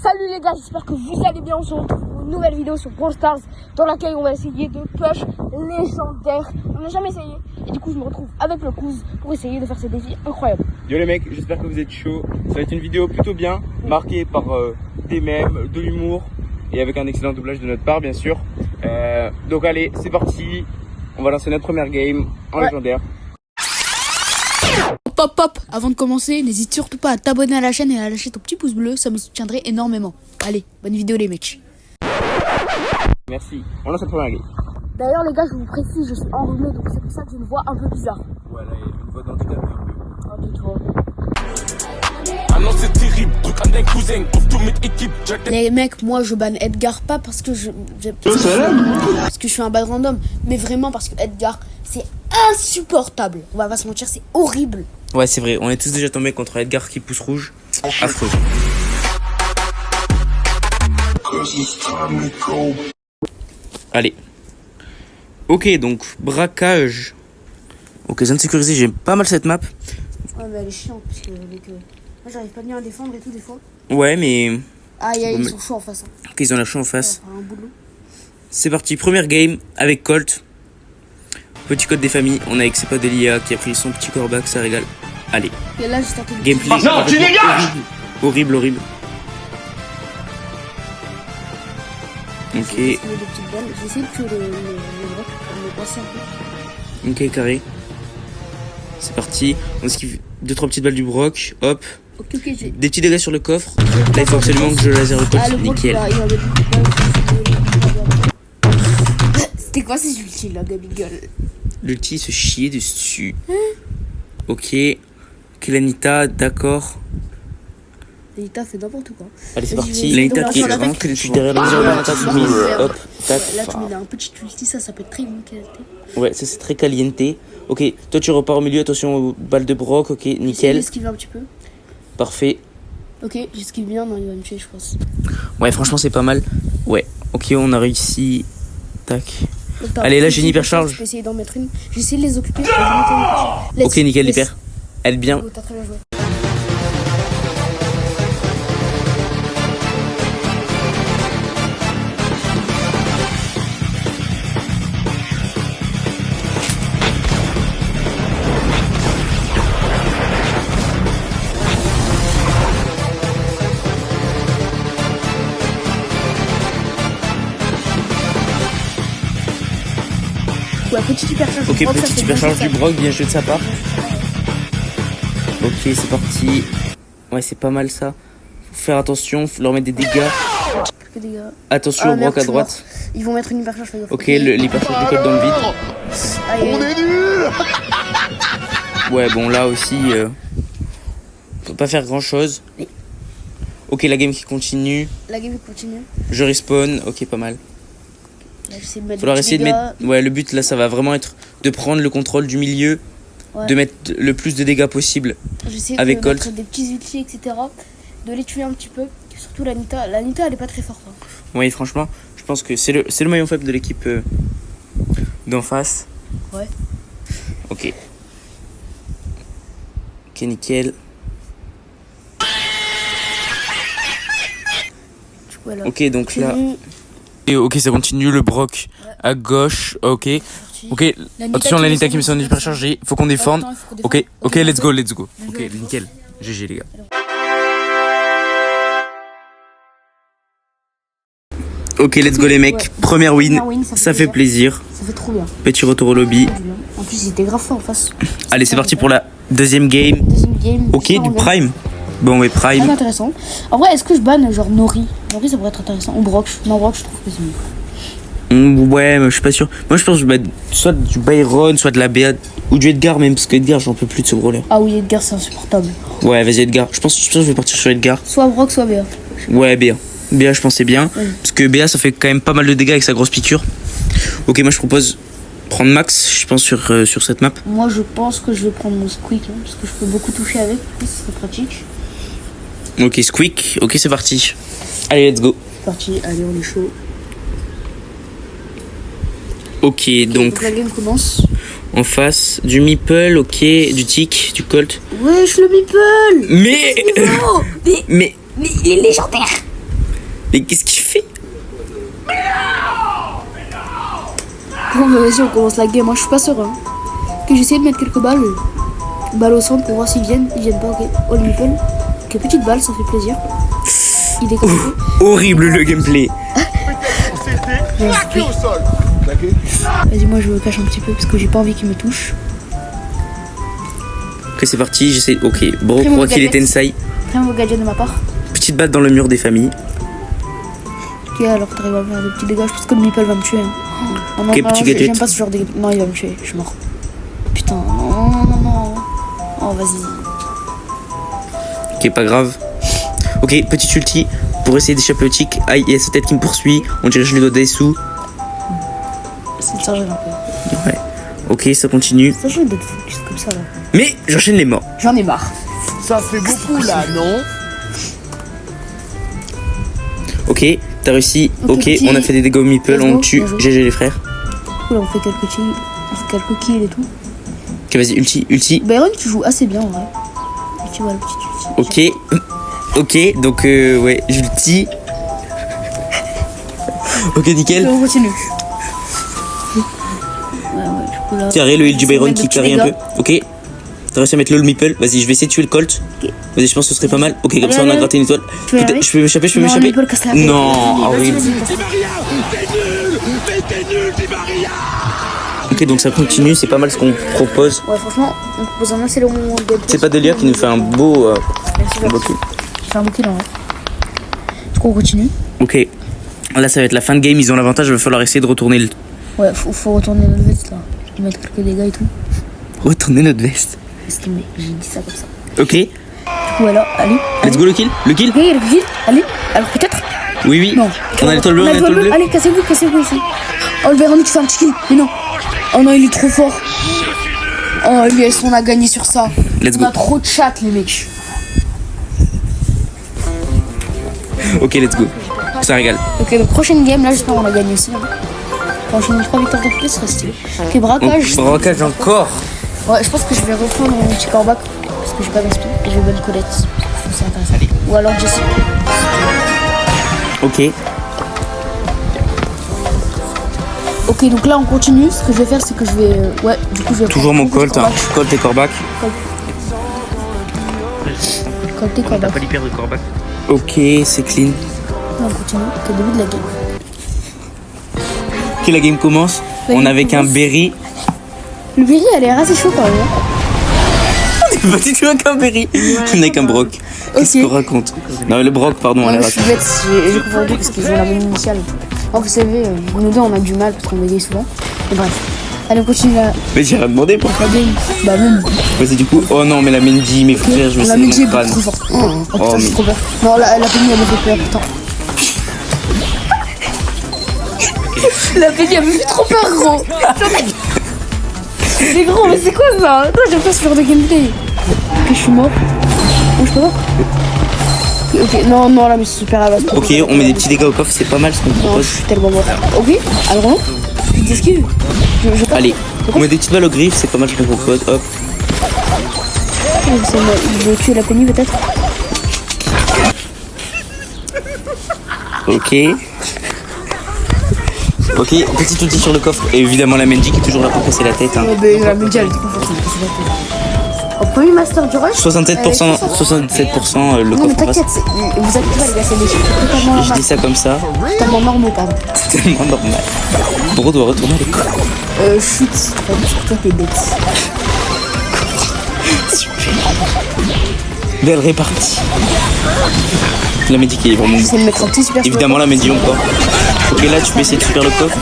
Salut les gars, j'espère que vous allez bien. On se retrouve pour une nouvelle vidéo sur Brawl Stars dans laquelle on va essayer de push légendaire. On n'a jamais essayé et du coup je me retrouve avec le Kouz pour essayer de faire ces défis incroyables. Yo les mecs, j'espère que vous êtes chauds. Ça va être une vidéo plutôt bien, marquée par des mèmes, de l'humour et avec un excellent doublage de notre part bien sûr. Donc allez, c'est parti. On va lancer notre première game en légendaire. Pop, avant de commencer, n'hésite surtout pas à t'abonner à la chaîne et à lâcher ton petit pouce bleu, ça me soutiendrait énormément. Allez, bonne vidéo les mecs. Merci, on lance notre première game. D'ailleurs les gars, je vous précise, je suis enrhumé donc c'est pour ça que j'ai une voix un peu bizarre. Voilà, une voix d'handicapé un peu. Un peu trop. Ah non c'est terrible, truc à des cousins, pour tout mettre équipe. Les mecs, moi je banne Edgar pas parce que parce que je suis un bad random, mais vraiment parce que Edgar c'est insupportable. On va pas se mentir, c'est horrible. Ouais c'est vrai, on est tous déjà tombés contre Edgar qui pousse rouge. Affreux. Allez. Ok, donc braquage. Ok, zone sécurisée, j'aime pas mal cette map. Ouais mais elle est chiante parce que avec, moi j'arrive pas bien à défendre et tout des fois. Ouais mais... Aïe aïe, Bon, ils sont chauds en face. Hein. Ok, ils ont la chance en face. Un boulot. C'est parti, première game avec Colt. Petit code des familles, on a avec ses potes d'Elia qui a pris son petit corback, ça régale. Allez, Et là j'ai tenté de... gameplay. Non, tu dégages! Horrible. Ok, J'ai essayé des petites balles. J'ai essayé de tuer le rock pour me passer un peu. ok, carré. C'est parti, on esquive 2-3 petites balles du broc, hop. Ok, j'ai... Des petits dégâts sur le coffre. Là, il faut absolument que je laser le Colt, Ah, le broc, nickel. il va mettre beaucoup de balles. C'était quoi ces ultis là, Gabigal? L'ulti se chier dessus. Ok, Lanita, d'accord. L'État fait n'importe quoi. Allez, c'est Vas-y, parti. je vais Lanita essayer qui de est lancer vraiment l'attaque. que derrière le viseur de Lanita, Ouais, du coup, ouais. hop, tac. Là tu mets un petit ulti, ça peut être très bon qualité. Ouais, ça c'est très caliente. Ok, toi tu repars au milieu, attention aux balles de broc, ok, nickel, J'esquive un petit peu. parfait. Ok, j'esquive bien, non il va me tuer je pense. Ouais, franchement c'est pas mal. Ouais, ok, on a réussi. Tac. Donc, t'as Allez, un là, petit j'ai une ulti, hypercharge. Je vais essayer d'en mettre une. J'ai essayé de les occuper. Je vais en mettre une. Let's- Ok, nickel, let's- hyper. Elle bien. Oh, t'as très bien joué. Ouais, petite hypercharge. Ok, du Brock, ça petite fait hypercharge bien du broc, bien joué de sa part. Ok, c'est parti. Ouais, c'est pas mal ça. Faut faire attention, faut leur mettre des dégâts. que des gars. Attention Ah, au merde, broc à je suis droite. Ils vont mettre une hypercharge, fais gaffe. Ok, l'hypercharge décolle dans le vide. On est nuls. Ouais, bon là aussi, faut pas faire grand chose. Oui. Ok, la game qui continue. La game continue. Je respawn, ok, pas mal. Là, j'essaie de mettre Falloir des essayer de dégâts. mettre. Ouais, le but là, ça va vraiment être de prendre le contrôle du milieu, Ouais. de mettre le plus de dégâts possible. J'essaie avec de Colt. mettre des petits ultis, etc. De les tuer un petit peu. Surtout l'Anita. L'Anita, elle est pas très forte. Hein. Oui, franchement, je pense que c'est le maillon faible de l'équipe d'en face. Ouais. Ok. Ok, nickel. Du coup, elle a Ok, donc là. tenu. Et ok, ça continue, le broc à gauche. Ok. Sorti. Ok, L'Anita attention, l'Anita qui met son hyper hyperchargé. Faut qu'on défende. Attends, il faut qu'on Ok, ok, let's go. Bien Ok, joué. nickel. GG, les gars. Ok, let's go, les mecs. Ouais. Première win. Première win, Ça fait plaisir. Ça fait trop bien. Petit retour au lobby. En plus, il était grave fort en face. Allez, c'est parti pour la deuxième game. Deuxième game. Ok, super du engagé. prime. Bon, ouais, Très prime. intéressant. En vrai, est-ce que je banne genre Nori? Nori, ça pourrait être intéressant. Ou Brock. Non, Brock, je trouve que c'est mieux. Ouais, mais je suis pas sûr. Moi, je pense que je vais mettre soit du Byron, soit de la BA, ou du Edgar, même, parce que Edgar, j'en peux plus de ce brawler. Ah oui, Edgar, c'est insupportable. Ouais, vas-y, Edgar. Je pense que je vais partir sur Edgar. Soit Brock, soit Béa. Ouais, BA. BA, je pense c'est bien. Oui. Parce que BA, ça fait quand même pas mal de dégâts avec sa grosse piqûre. Ok, moi, je propose prendre Max, je pense, sur cette map. Moi, je pense que je vais prendre mon Squeak, hein, parce que je peux beaucoup toucher avec. C'est pratique. Ok, Squeak. Ok, c'est parti. Allez, let's go. C'est parti, allez, on est chaud. Ok, Donc donc la game commence. en face, du Meeple, ok, du Tick, du Colt. Wesh, le Meeple. Mais. Oh, mais Mais. il est légendaire. Mais qu'est-ce qu'il fait? Bon, bah, vas-y, on commence la game. Moi, je suis pas serein. Ok, j'essaie de mettre quelques balles. Balles au centre pour voir s'ils viennent. Ils viennent pas, ok. All meeple. Ok, petite balle, ça fait plaisir. Il est comme Horrible le gameplay. Vas-y, moi je me cache un petit peu parce que j'ai pas envie qu'il me touche. Ok, c'est parti, j'essaie. Ok, Bro Prends mon croit qu'il est gadget. Tensai. Prends vos gadgets de ma part. Petite batte dans le mur des familles. Ok, alors t'arrives à faire des petits dégâts. Je pense que le meeple va me tuer. Hein. Oh, non, Ok, non, petit gadget. j'aime pas ce genre de. Non, il va me tuer. Je suis mort. Putain, non. Oh, vas-y. Ok, pas grave. Ok, petite ulti pour essayer d'échapper au tic. Aïe, il y a sa tête qui me poursuit. On dirait que je lui dois des sous. C'est ça, j'ai un peu. Ouais. Ok, ça continue. Ça, je vais d'être focus comme ça là. Mais j'enchaîne les morts. J'en ai marre. Ça fait beaucoup là, non? Ok, t'as réussi. Ok, Ok, petit. on a fait des dégâts au meeple, Let's on go, le tue. bien joué. GG les frères. Cool, on fait quelques kills. On fait quelques kills et tout. Ok, vas-y, ulti. Byron, tu joues assez bien en vrai. Tu vois le petit ulti. Ok. Ok, donc ouais, j'ulti. Ok, nickel. On continue. Ouais, du coup là. Carré, le heal du Byron mettre qui des carry petits un peu. dégâts. Ok. T'as réussi à mettre le meeple. Vas-y, je vais essayer de tuer le Colt. Ok. Vas-y, je pense que ce serait pas mal. Ok, comme Allez, ça on a allez. gratté une étoile. Tu veux y arriver Je peux m'échapper, Non, le meeple casse la tête. Non, Vas-y, horrible. vas-y, casse la Ok, donc ça continue, c'est pas mal ce qu'on propose. tête. Ouais, franchement, on propose un assez long gameplay. C'est pas Delia qui nous fait un beau. Merci, un beau kill. C'est un beau kill en vrai. Du coup, on continue. Ok. Là, ça va être la fin de game. Ils ont l'avantage. Il va falloir essayer de retourner le. Ouais, faut retourner notre veste là. Mettre quelques dégâts et tout. Retourner notre veste. Estimé, j'ai dit ça comme ça. Ok. Du coup, alors, allez. Let's go le kill. Le kill. Ok, il y a le kill. Allez, alors peut-être. Oui, oui. Non. On a l'étoile bleue. On a l'étoile bleue. Allez, cassez-vous ici. Oh, le Véronique fait un petit kill. Mais non. Oh non, il est trop fort. Oh, lui, on a gagné sur ça. Let's On go. a trop de chat, les mecs. Ok, let's go. Ça régale. Ok, le prochaine game, là, j'espère qu'on a gagné aussi. Hein. Enchaîner 3 victoires de plus, ce serait stylé. Ok, braquage. Braquage encore. Ouais, je pense que je vais reprendre mon petit corbac parce que j'ai pas d'inspi et je vais bonne Colette. Je trouve ça intéressant. Ou alors Jessie. Ok. Ok, donc là on continue. Ce que je vais faire, c'est que je vais. Ouais, du coup, je vais. Toujours mon Colt. Hein. Colt et Corbac. Colt et corbac. pas l'hyper de Corbac. Ok, c'est clean. On continue. Ok, début de la game. Ok, la game commence. La On game est avec un commence. Berry. Le Berry, elle est assez chaud quand même. Hein. Pas du tout avec un Berry. On est avec un Brock. Qu'est-ce qu'on raconte? Non, le Brock, pardon, on Ouais, est je suis bête, j'ai confondu parce qu'ils ont la même initiale. Oh, vous savez, nous deux on a du mal parce qu'on bégaye souvent. Mais bref. Allez, on continue la Mais j'ai rien demandé pour. game. Bah, même. Vas-y, du coup. Oh non, mais la Mendy, mes frères, je vais La essayer Mendy est mon crâne. trop forte. Oh, putain, Oh, j'ai mais- trop peur. Non, la Penny, elle me fait peur, putain. La Penny, elle me fait trop peur, gros. Mais gros, mais c'est quoi ça? Attends, j'aime pas ce genre de gameplay. Ok, je suis mort. Oh, je peux pas. Ok, non, là, mais c'est super à l'os. Ok, on met des petits dégâts au coffre, c'est pas mal ce qu'on Non, je propose. suis tellement mort. Ok, alors, esquive. Je passe. Allez, on met des petites balles au griffes, c'est pas mal ce qu'on propose. Hop. Il veut tuer la Penny, peut-être. Ok. Ok, petit outil sur le coffre. Et évidemment la Mendy qui est toujours là pour casser la tête. Hein. Ouais, mais la Mendy, elle était trop forte. Au premier master du rush. 67%, 67% le Non, mais coffre passe. t'inquiète, vous inquiétez pas, les gars, c'est des chiffres totalement Je normaux. dis ça comme ça, Totalement normaux, pardon. c'est tellement normal. Bro doit retourner à l'école. Chut, t'as dit sur toi, t'es bête. Belle répartie. La Mendy qui est vraiment. J'essaie de mettre un petit super sur Évidemment la Mendy encore. Ok, là tu peux essayer de super le coffre.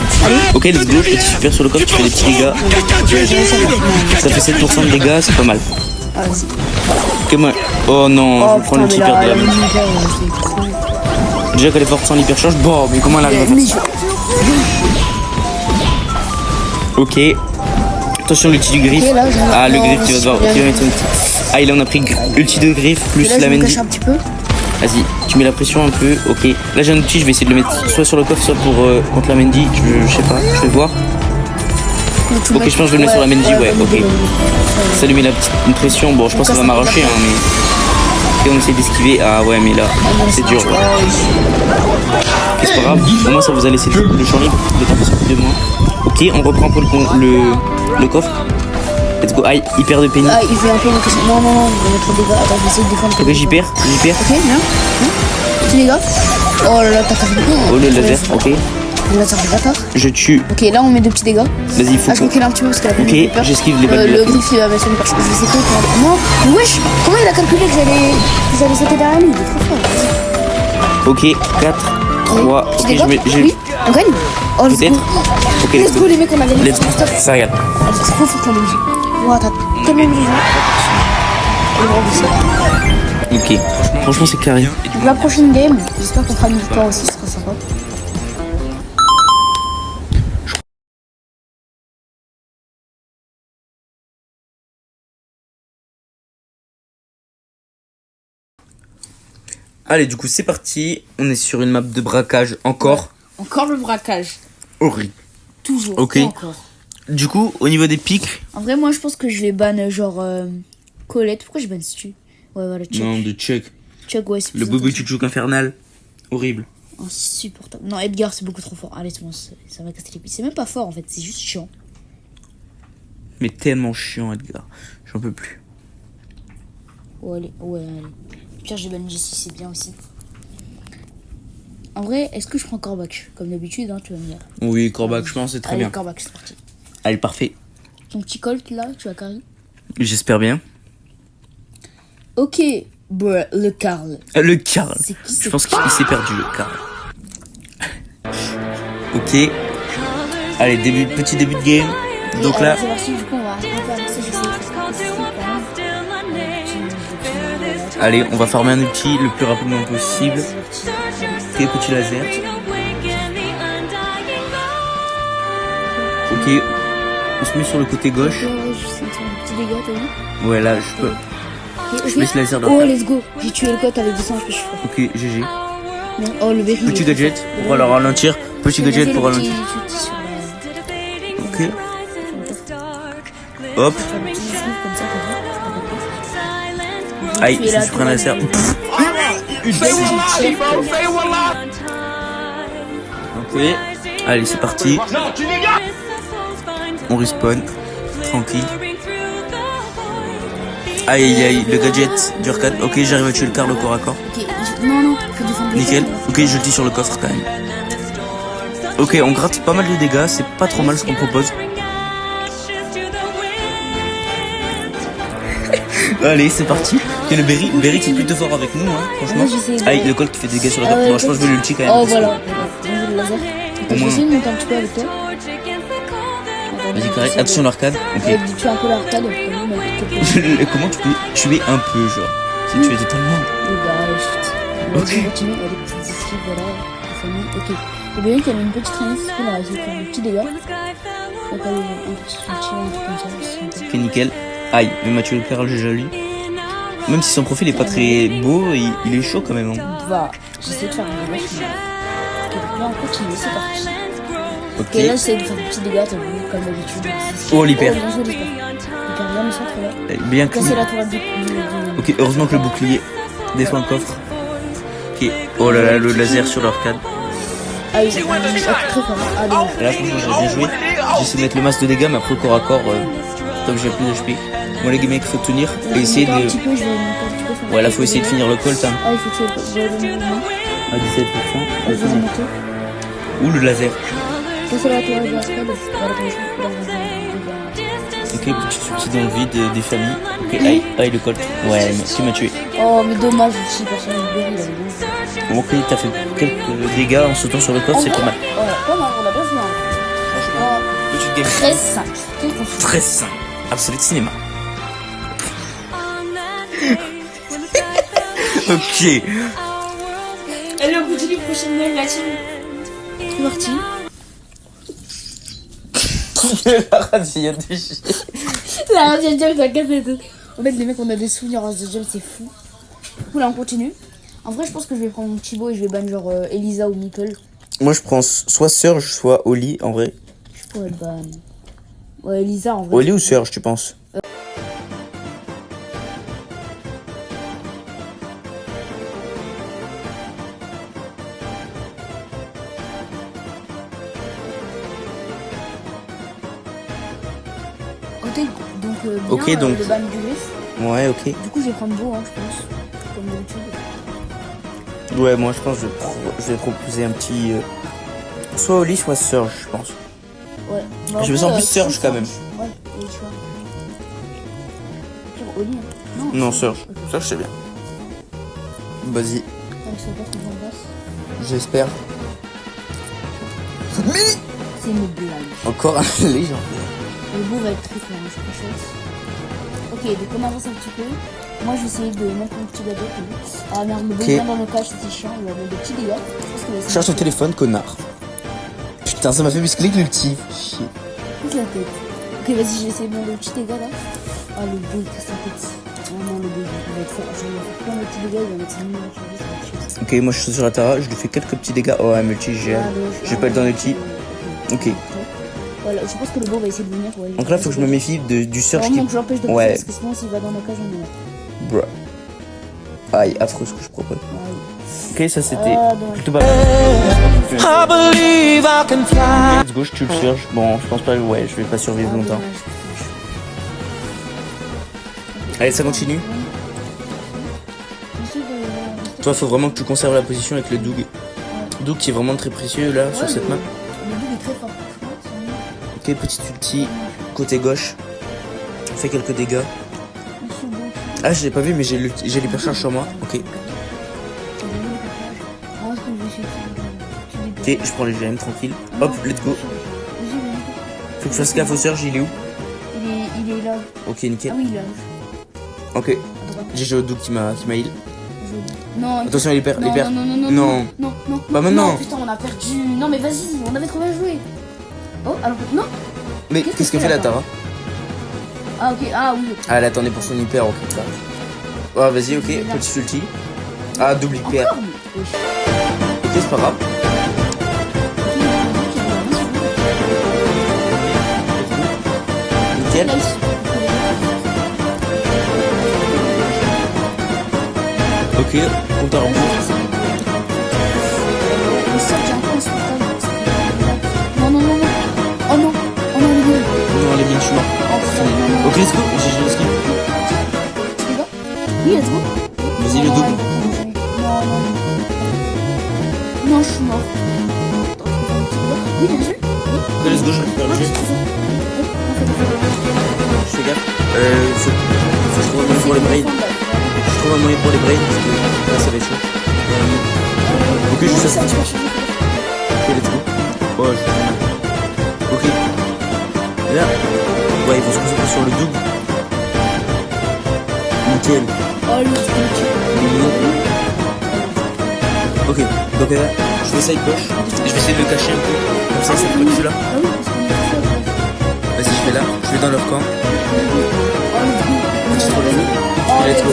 Ok, let's go, petit super sur le coffre, tu fais des petits dégâts. Ça fait 7% de dégâts, c'est pas mal. Ah, vas-y. Ok, moi. Oh non, Oh, je prends le putain, petit mais super de la la Mendy. Mendy, c'est trop. Déjà qu'elle est forte sans l'hypercharge. Bon, mais comment elle arrive à faire Mais ça? Ok. Attention l'ulti du griffe. Ok, là, je- Ah, le non, griffe, tu vas devoir. bien Tu vas mettre son ulti. Ah, là on a pris ulti de griffe plus là, la je me Mendy. cache un petit peu. Vas-y, tu mets la pression un peu. Ok. Là j'ai un outil, je vais essayer de le mettre soit sur le coffre, soit pour contre la Mendy. Je sais pas, je vais voir. Ok, je pense que je vais le mettre sur la Mendy, ouais, ok. Ça lui met la petite une pression. Bon, je pense que ça va m'arracher, hein, mais. Ok, on essaie d'esquiver. Ah ouais, mais là, c'est dur. c'est pas grave. Au moins, ça vous a laissé le champ libre. Le temps passe plus de moi. Ok, on reprend pour le coffre. Let's go. Aïe, il perd de pénis. Ah, il fait un peu une question. Non, on va mettre le dégât. Attends, je vais essayer de défendre. Ok, j'y perds. Ok, bien. Petit dégât. Oh là là, t'as fait Oh, le laser, ok. Le laser, d'accord. Je tue. Ok, là on met 2 petits dégâts. Vas-y, il faut Ah, je recule un petit peu parce que la Ok, j'esquive les balles. Le griffe il va mettre sur le perche. Je sais pas comment. Non, mais wesh, comment il a calculé que j'allais sauter derrière lui? Il est trop fort. Ok, 4, 3. Petit Ok, dégât. j'ai. Oui, on gagne. Oh, let's go. Peut-être. Ok, Let's go, les mecs, on a gagné. Let's go. Ça regarde. C'est trop fort la MJ. Wow, t'as tellement bien joué. Ok, franchement, c'est carré. Donc la prochaine game, j'espère qu'on fera une victoire aussi, ce sera sympa. Allez, du coup, c'est parti. On est sur une map de braquage encore. Encore le braquage. Horrible. Toujours. Ok. Encore. Du coup, au niveau des pics. En vrai, moi je pense que je vais ban genre Colette. Pourquoi je ban Stu? Ouais, voilà, Chuck. Non, de Chuck. Chuck, ouais, c'est plus Le bobo intéressant. chouchouk infernal. Horrible. Insupportable. Non, Edgar, c'est beaucoup trop fort. Allez, c'est bon, ça va casser les couilles. C'est même pas fort en fait, c'est juste chiant. Mais tellement chiant, Edgar. J'en peux plus. Ouais, allez. Pire, j'ai ban Jessie, c'est bien aussi. En vrai, est-ce que je prends Corbac? Comme d'habitude, hein, tu vas me dire. Oui, Corbac, je pense, c'est très Allez, bien. Corbac, c'est parti. Allez, parfait. Ton petit colt là, tu vas carry. J'espère bien. Ok, bruh, le Carl. Le Carl. C'est qui Je pense qu'il s'est perdu, le Carl. Ok. Allez, petit début de game. Donc là, C'est parti, du coup, on va un peu avancer, je sais. allez, on va farmer un ulti le plus rapidement possible. Ok, petit laser. Ok, on se met sur le côté gauche. Ouais, je sais, c'est un petit dégât, t'as vu? Ouais, là, je peux. Je laisse laser dans Oh, le let's go. J'ai tué le cote avec 200 HP, je suis fort. Ok, GG. Non. Oh, le berry. Petit gadget pour le ralentir. Petit gadget pour ralentir. Ok. Hop. Aïe, je me suis pris un laser. Ok. Allez, c'est parti. On respawn. Tranquille. Aïe aïe aïe, le gadget du arcade. Ok, j'arrive à tuer le car, le corps à corps. Ok, non, faut défendre le Nickel. cote. Ok, je le tire sur le coffre quand même. Ok, on gratte pas mal de dégâts, c'est pas trop mal ce qu'on propose. Allez, c'est parti. Ok, le Berry qui est plutôt fort avec nous, hein, franchement. Ouais, j'essaie de- Aïe, le Colt qui fait des dégâts sur le Ah coffre. ouais, Non, je pense que je vais l'ulti quand même. Oh, parce que- voilà. J'ai le laser. Au moins. J'essaie de monter un petit peu avec toi. Vas-y, carré. Attention l'arcade. Ok. Tu es un peu l'arcade. Comment tu peux tuer un peu, genre? C'est tuer totalement. Ok. On continue. Allez, petites esquives, voilà. La famille. Ok. Le Berry qui avait une petite traînée, il a essayé de faire des petits dégâts. Donc, allez, un petit soutien, un truc comme ça. C'est sympa. Ok, nickel. Aïe, mais Mathieu le Carl, j'ai joli. Même si son profil est pas très beau, il est chaud quand même. Hein. Va, j'essaie de faire un dégât. Ok, donc là on continue, c'est parti. Ok. Ok, là j'essaie de faire des petits dégâts, t'as vu, comme d'habitude. Oh, l'hyper. Bien joué, l'hyper. Hyper bien le centre là. Bien Casser clean. la tourelle du. Ok, heureusement que le bouclier défend le coffre. Ok. Oh là là, le laser sur l'arcade. Ah oui, très fort. Ah, dommage. Là, franchement, j'ai bien joué. J'essaie de mettre le masse de dégâts, mais après, corps à corps, comme j'ai plus d'HP. Bon, les mecs, faut tenir et essayer Je vais monter un petit de. peu, je vais monter un petit peu, faire Ouais, là, un faut peu essayer de finir le Colt, hein. Ah, il faut tuer le colt. Je vais le mouvement. À 17%. Je vais remonter. Ou le laser. Casser la tourelle de l'arcade. Voilà, Ok, petit souci dans le vide des familles. Ok, aïe, le Colt. Ouais, mais tu m'as tué. Oh, mais dommage aussi, personne ne Berry, il avait bon. Bon, ok, t'as fait quelques dégâts en sautant sur le coffre, c'est pas mal. Ouais, pas mal, on a bien joué. Franchement, Petite game. 13-5. Très simple. Absolute cinéma. Ok. Allez, on continue, prochaine mail, la team. C'est parti. La radio du chien. La radio Jam, ça casse tout. En fait, les mecs, on a des souvenirs en radio Jam, c'est fou. Du coup, là, on continue. En vrai, je pense que je vais prendre mon Thibaut et je vais ban genre Elisa ou Nicole. Moi, je prends soit Surge, soit Oli, en vrai. Je pourrais le ban. Ouais, Elisa, en vrai. Oli ou Surge, tu penses? bouteille. Donc, bien, Ok, donc- le ban du griffe. Ouais, ok. Du coup, je vais prendre beau, hein, je pense. Comme d'habitude. Ouais, moi je pense que je vais proposer un petit. Soit Oli, soit Surge, je pense. Ouais. Je me sens plus Surge quand même. Ouais, et tu vois. Pire, Oli, hein. Non, Surge. Surge, c'est bien. Vas-y, Ouais, ça va pas trop en basse. j'espère. C'est une blague. Encore un légende. Le beau va être très fort, hein, c'est pas chouette. Ok, donc on avance un petit peu. Moi, je vais essayer de mettre mon petit gâteau. Ah merde, le beau Ok. vient dans le cache, c'était chiant. Il va mettre des petits dégâts. Je pense que va Charge ton téléphone, connard. Putain, ça m'a fait muscler que l'ulti. Chier. Pousse la tête. Ok, vas-y, j'ai essayé de mettre le petit dégât là. Ah, le beau, il casse la tête. Oh non, le beau, il va être fort. Je vais faire plein de petits dégâts, il va mettre 5 000 à charger, ça va être chiant. Ok, moi je suis sur la Tara, je lui fais quelques petits dégâts. Oh, un multi, j'ai pas le temps d'ulti. Ok. Voilà, je pense que le beau va essayer de venir. Ouais, Donc là, faut que je me méfie du Surge Vraiment qui. que je l'empêche de Ouais. passer, parce que sinon, s'il va dans la cage, on est mort. Bruh. Aïe, affreux ce que je propose. Ouais. Ok, ça c'était Ah, dommage. plutôt pas mal. I believe I can fly. Let's go, je tue le Surge. Bon, je pense pas, ouais, je vais pas survivre Ah, longtemps. dommage. Allez, ça continue. Toi, faut vraiment que tu conserves la position avec le Doug. Doug qui est vraiment très précieux là sur cette map. Le Doug est très fort. Ok, petit ulti, côté gauche. Fait quelques dégâts. Ah, je l'ai pas vu, mais j'ai l'hypercharge sur moi. Ok. Ok, je prends les GM tranquille. Hop, let's go. Faut que je fasse gaffe au Surge, il est où? Il est là. Ok, nickel. Ah oui, il est là. Ok. J'ai joué au Doug qui m'a heal. Non, Attention, il perd. non, Il perd. non, non, non, Non. non, non, Pas maintenant. Non, putain, on a perdu. Non, mais vas-y, on avait trop bien joué. Oh, alors que... Non. Mais qu'est-ce que fait la Tara? Ah, ok, ah oui. Ah, elle attendait pour son hyper, ok. Ah, vas-y, ok, petit ulti. Ah, double hyper. Encore, mais... wesh. Ok, c'est pas grave. Nickel. Ok, compte à rebours. Non, non, non, non. Oh non, oh non, les gars. Non, les mines, je suis mort. Oh, Ok, let's go. J'ai le skill. les gars. Oui, let's go. Vas-y, le Non, double. non, non. Non, je suis mort. Oui, bien joué. Ok, let's go, je récupère le jeu. Je fais gaffe. Faut que je trouve un moyen pour les braids. Je trouve un moyen pour les braids parce que là, ça va être chaud. Ok, je sais. Ok, let's go. Oh, je... Ok. Là. Ouais, ils vont se concentrer sur le double. Nickel. Oh, le Ok, donc là, je vais side push. Et je vais essayer de le cacher un peu. Comme ça, il sait pas que je suis là. Ah oui, parce qu'on est tout Vas-y, je vais là. Je vais dans leur camp. seul. Petit troll bleu. Oh, Let's go.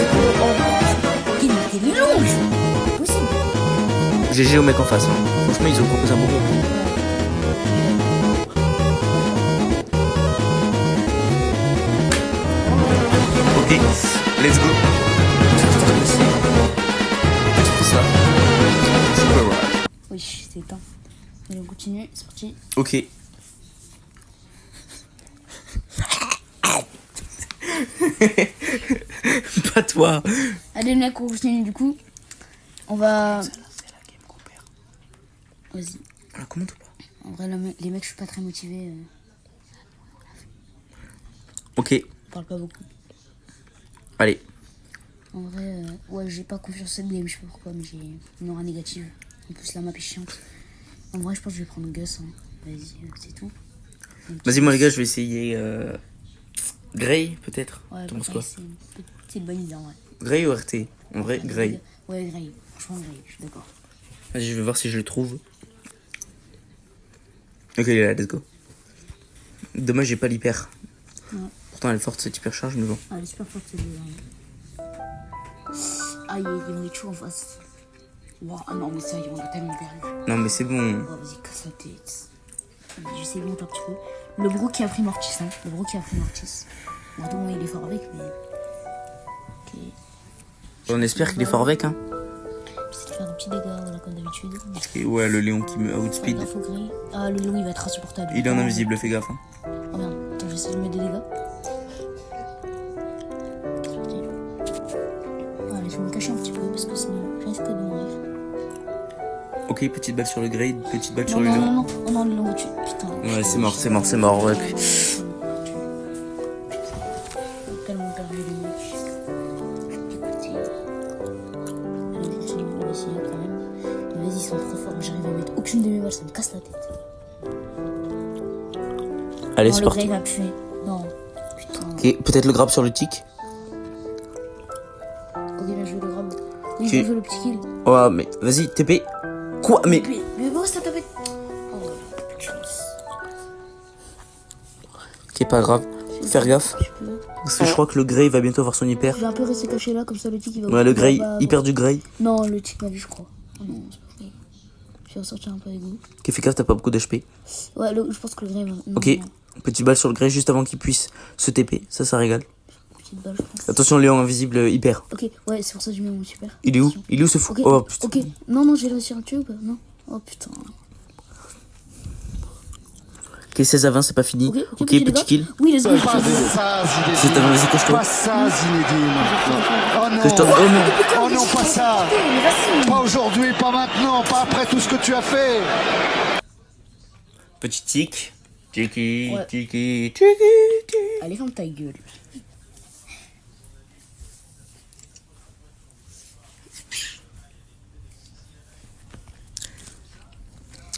Quel long. C'est possible. GG au mec en face. Hein. Franchement, ils ont proposé un bon jeu. Ok, let's go. Ça. Super ride. Oui, c'est éteint. Allez, on continue, c'est parti. Ok. Pas toi. Allez, mec, on continue du coup. On va. C'est la game qu'on perd. Vas-y. Alors, comment tout pas? En vrai, les mecs, je suis pas très motivé. Ok, On parle pas beaucoup. allez. En vrai, ouais, j'ai pas confiance en cette game, je sais pas pourquoi, mais j'ai une aura négative. En plus, la map est chiante. En vrai, je pense que je vais prendre Gus. Hein. Vas-y, c'est tout. Vas-y, moi les gars, je vais essayer Grey peut-être. Ouais, T'en penses Grey, quoi? c'est une bonne idée en vrai. Grey ou RT? En vrai, Grey. Ouais, Grey. Franchement, Grey, je suis d'accord. Vas-y, je vais voir si je le trouve. Ok, il est là, let's go. Dommage, j'ai pas l'hyper. Ouais. Pourtant, elle est forte cette hyper charge, mais bon. Ah, elle est super forte, cette vidéo. Aïe, il y a des choux en face. Wow, ah non, mais ça, on a tellement perdu. Non, mais c'est bon. Oh, vas-y, casse la tête. J'essaie de monter un petit peu. Le gros qui a pris Mortis, hein. Le gros qui a pris Mortis. Bon, attends, il est fort avec, mais. Ok. On espère qu'il est fort avec, hein. J'essaie de faire des petits dégâts, voilà, comme d'habitude. Et ouais, le Léon qui me outspeed. Gaffe au gris. Ah, le Léon, il va être insupportable. Il est en invisible, fais gaffe. Hein. Oh merde, attends, j'essaie de mettre des dégâts. je vais me cacher un petit peu parce que sinon je risque de mourir. Ok, petite balle sur le grade, petite balle sur Non, le non, lion. non, non, oh non, le long au-dessus. Putain. Ouais, c'est mort, c'est mort, c'est mort. Ouais. Tellement perdu les matchs. Écoutez. Allez, on va essayer quand même. Mais vas-y, ils sont trop forts. J'arrive à mettre aucune de mes balles, ça me casse la tête. Allez, Non, c'est le parti. grave va puer. Non. Putain. Ok, peut-être le grab sur le tic. Ok, bien joué le grave. Oui, Ok. bien joué le petit kill. Ouais, mais vas-y, TP. Quoi? Mais. Mais bon, ça tapé. Oh, plus de chance. Ok, pas grave. Faire gaffe. Je peux. Parce que je crois que le grey va bientôt avoir son hyper. Je vais un peu rester caché là, comme ça le tic il va. Ouais, le grey, va- hyper du grey. Non, le tic m'a vu, je crois. Oh non, c'est pas vrai. Je vais ressortir un peu avec vous. Ok, fais gaffe, t'as pas beaucoup d'HP. Ouais, je pense que le grey va. Non, Ok, non, petite balle sur le grey juste avant qu'il puisse se TP. Ça régale. petite balle, je pense. Attention, Léon invisible hyper. Ok, ouais, c'est pour ça que je mets mon super. Il est où? Il est où ce fou? Ok, Oh putain. ok. Non, non, j'ai réussi à le tuer ou pas? Non. Oh putain. Ok, 16 à 20, c'est pas fini. Ok, Ok, petit petit dégât. kill. Oui, les Pas autres. ça, C'est ta Zinedine. vas-y, cache-toi. Pas ça, Zinedine. Oh non. Cache-toi. Oh non. Oh non, pas ça. Mais vas-y. Pas aujourd'hui, pas maintenant, pas après tout ce que tu as fait. Petit tic. Tiki, Ouais. tiki, tiki, tiki. Allez, ferme ta gueule.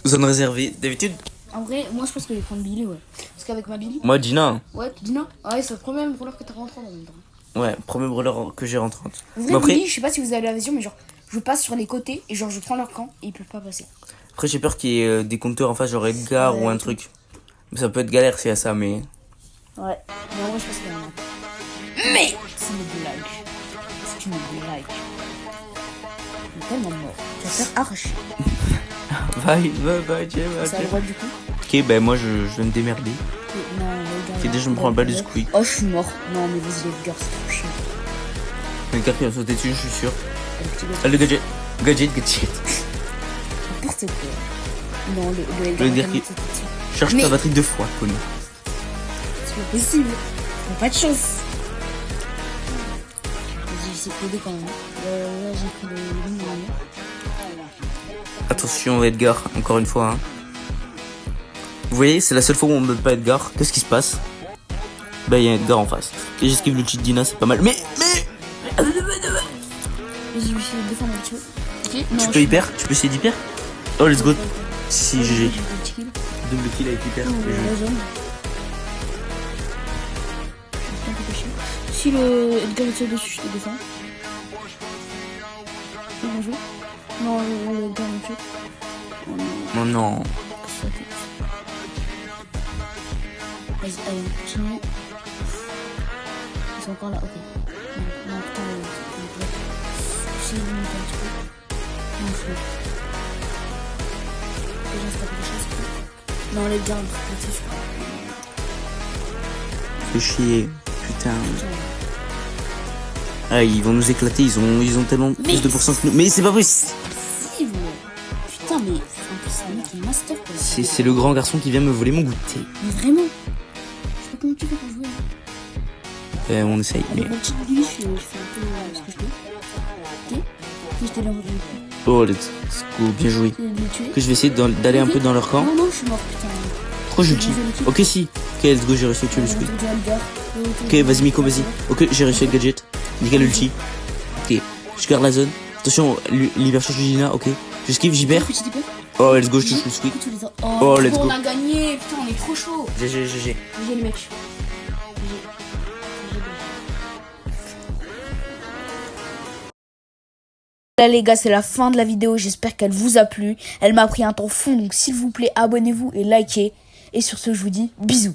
Zone réservée. D'habitude, En vrai, moi je pense que je vais prendre Billy, ouais. Parce qu'avec ma Billy. moi, Gina. Ouais, tu dis non? Ouais, c'est le premier brawler que t'as rentré en même temps. Ouais, premier brawler que j'ai rentré. En Mais vrai, après, Billy, je sais pas si vous avez la vision, mais genre, je passe sur les côtés et genre, je prends leur camp et ils peuvent pas passer. après j'ai peur qu'il y ait des compteurs en face, genre Edgar Ouais. ou un truc. Mais ça peut être galère s'il y a ça, mais. Ouais. Mais en vrai, je pense qu'il y en a. Mais c'est une blague. C'est une blague. Il est tellement mort. Tu vas te faire arracher. Bye, Dieu, C'est à droite du coup. Ok, ben moi je vais me démerder. Ok, non, le gars. Ok, déjà je me prends le bal de squeak. Oh, je suis mort. Non, mais vas-y, les gars, c'est trop chiant. Le gars qui va sauter dessus, je suis sûr. Le petit gars, Ah, le gadget. Gadget. n'importe quoi. Non, le Le Edgar, gars qui- c'est petit. Cherche Mais- ta batterie 2 fois, connard. C'est pas possible. T'as pas de chance. Vas-y, j'essaie de t'aider quand même. Là, j'ai pris le ligne normalement. Attention, Edgar, encore une fois. Hein. Vous voyez, c'est la seule fois où on ne donne pas Edgar. Qu'est-ce qui se passe? Bah, il y a Edgar en face. Et j'esquive le cheat Dina, c'est pas mal. Mais Vas-y, je vais essayer de défendre un petit peu. Ok, non, tu je peux suis hyper? Tu peux essayer d'hyper? Oh, let's go. Si, mort. GG. J'ai fait le petit kill. Double kill avec hyper. Oh, la zone. Je suis un peu caché. Si le Edgar est dessus, je te défends. C'est bien joué. Non, le Edgar me tue. Oh non, Non, non. c'est la tête. Vas-y, allez, on continue. Ils sont encore là, ok. Non, putain, j'essaie de monter un petit peu. Non, je peux. Déjà, c'est pas quelque chose. Non, les gars, on peut se je crois. Fais chier. Putain. Ah, ils vont nous éclater. Ils ont tellement plus de pourcents que nous. Mais c'est pas possible. Si, vous. Putain, mais en plus, c'est un mec qui est master quoi. C'est le grand garçon qui vient me voler mon goûter. Mais vraiment. Je sais pas comment tu fais pour jouer. Hein. On essaye. Mais... Avec mon petit glitch, je fais un peu ce que je peux. Ok. Puis je te l'envoie. Oh, let's go. Bien joué. Je vais le tuer. Que je vais essayer d'aller un peu dans leur camp. Non, non, je suis mort, putain. Pourquoi je le tue? Ok, si. Ok, let's go, j'ai réussi à tuer le squid. Ok, vas-y, Miko, vas-y. Ok, j'ai réussi avec Gadget. Nickel ulti. Ok, je garde la zone. Attention, l'hypercharge du Gina, ok. Je esquive, j'hyper. Petit épée. Oh, let's go, je touche le squid. Oh, Oh, let's on go. a gagné. Putain, on est trop chaud. GG. GG les mecs. Là les gars, c'est la fin de la vidéo, j'espère qu'elle vous a plu. Elle m'a pris un temps fou, donc s'il vous plaît, abonnez-vous et likez. Et sur ce, je vous dis bisous.